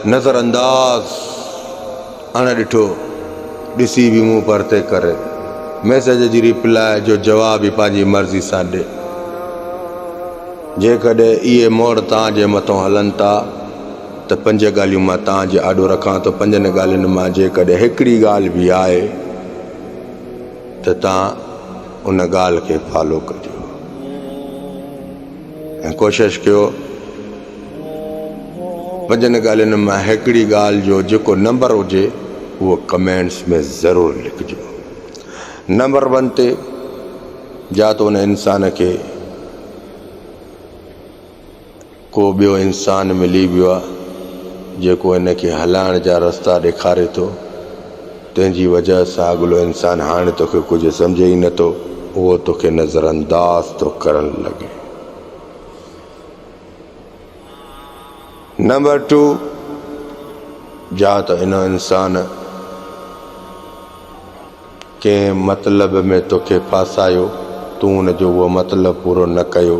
नज़रअंदाज़ अण ॾिठो ॾिसी बि मूं परते करे मैसेज जी रिप्लाई जो जवाब ई पंहिंजी मर्ज़ी सां ॾे। जेकॾहिं इहे मोड़ तव्हांजे मथां हलनि था त 5 ॻाल्हियूं मां तव्हांजे आॾो रखां थो। 5 ॻाल्हियुनि मां जेकॾहिं हिकिड़ी ॻाल्हि बि आहे त तव्हां उन ॻाल्हि खे फॉलो कजो ऐं कोशिशि कयो 5 ॻाल्हियुनि मां हिकिड़ी ॻाल्हि जो जेको नंबर हुजे उहो कमेंट्स में ज़रूरु लिखिजो। नंबर 1 ते या त उन इंसान खे को ॿियो इंसान मिली वियो आहे जेको इनखे हलाइण जा रस्ता ॾेखारे थो, तंहिंजी वजह सां अॻिलो इंसान हाणे तोखे कुझु सम्झे ई नथो, उहो तोखे नज़रअंदाज़ थो करणु लॻे। नंबर 2 या त इन इंसान कंहिं मतिलब में तोखे फासायो, तूं उनजो उहो मतिलबु पूरो न कयो,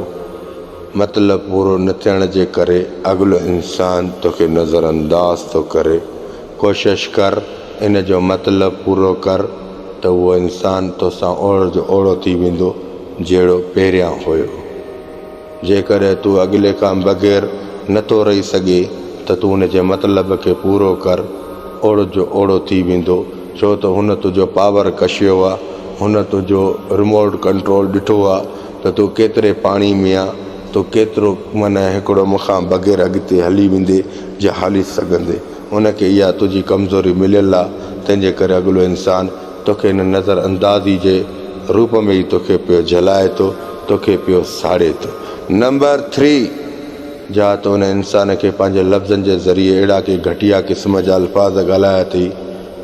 मतिलबु पूरो न थियण जे करे अॻिलो इंसान तोखे नज़रअंदाज़ थो करे। कोशिशि कर इन जो मतिलबु पूरो कर त उहो इंसान तोसां ओड़ो जो ओड़ो थी वेंदो जहिड़ो पहिरियां हुयो। जेकॾहिं तूं अॻिले खां बग़ैर नथो रही सघे त तूं उनजे मतिलब खे पूरो कर, ओड़ो जो ओड़ो थी वेंदो। छो त हुन तुंहिंजो पावर कशियो आहे, हुन तुंहिंजो रिमोट कंट्रोल ॾिठो आहे त तूं केतिरे पाणी में आहे, तूं केतिरो माना हिकिड़ो मूंखां बग़ैर अॻिते हली वेंदे या हली सघंदे। उनखे इहा तुंहिंजी कमज़ोरी मिलियल आहे, तंहिंजे करे अॻिलो इंसान तोखे इन नज़रअंदाज़ी जे रूप में ई तोखे पियो जलाए थो, तोखे पियो साड़े थो। नंबर 3 या त उन इंसान खे पंहिंजे लफ़्ज़नि जे ज़रिए अहिड़ा के घटिया क़िस्म जा अल्फाज़ ॻाल्हाया अथई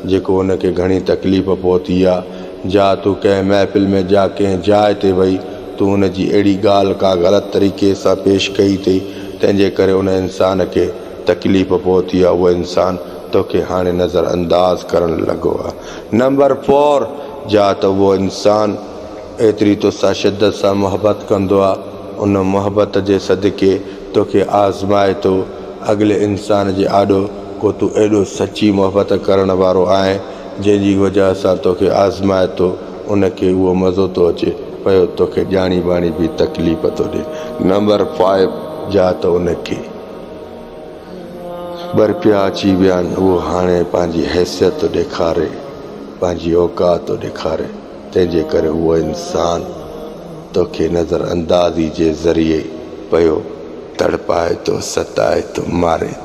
जेको उनखे घणी तकलीफ़ पहुती आहे, या तूं कंहिं महफ़िल में जा कंहिं जाइ ते वई तूं उनजी अहिड़ी ॻाल्हि का ग़लति तरीक़े सां पेश कई अथई, तंहिंजे करे उन इंसान खे तकलीफ़ पहुती आहे, उहो इंसान तोखे हाणे नज़रअंदाज़ करणु लॻो आहे। नंबर 4 या त उहो इंसान एतिरी तोसां शिदत सां मोहबत कंदो आहे, उन मोहबत जे सदिके तोखे आज़माए थो। अॻिले इंसान जे आॾो को तूं एॾो सची मोहबत करण वारो आहे जंहिंजी वजह सां तोखे आज़माए थो, उनखे उहो मज़ो थो अचे पियो, तोखे ॼाणी बाणी बि तकलीफ़ थो ॾे। नंबर 5 या त उनखे बरपिया अची विया आहिनि, उहो हाणे पंहिंजी हैसियत ॾेखारे, पंहिंजी औकात ॾेखारे, तंहिंजे करे उहो इंसान तोखे नज़रअंदाज़ी जे ज़रिए पियो तड़पाए थो, सताए थो, मारे थो।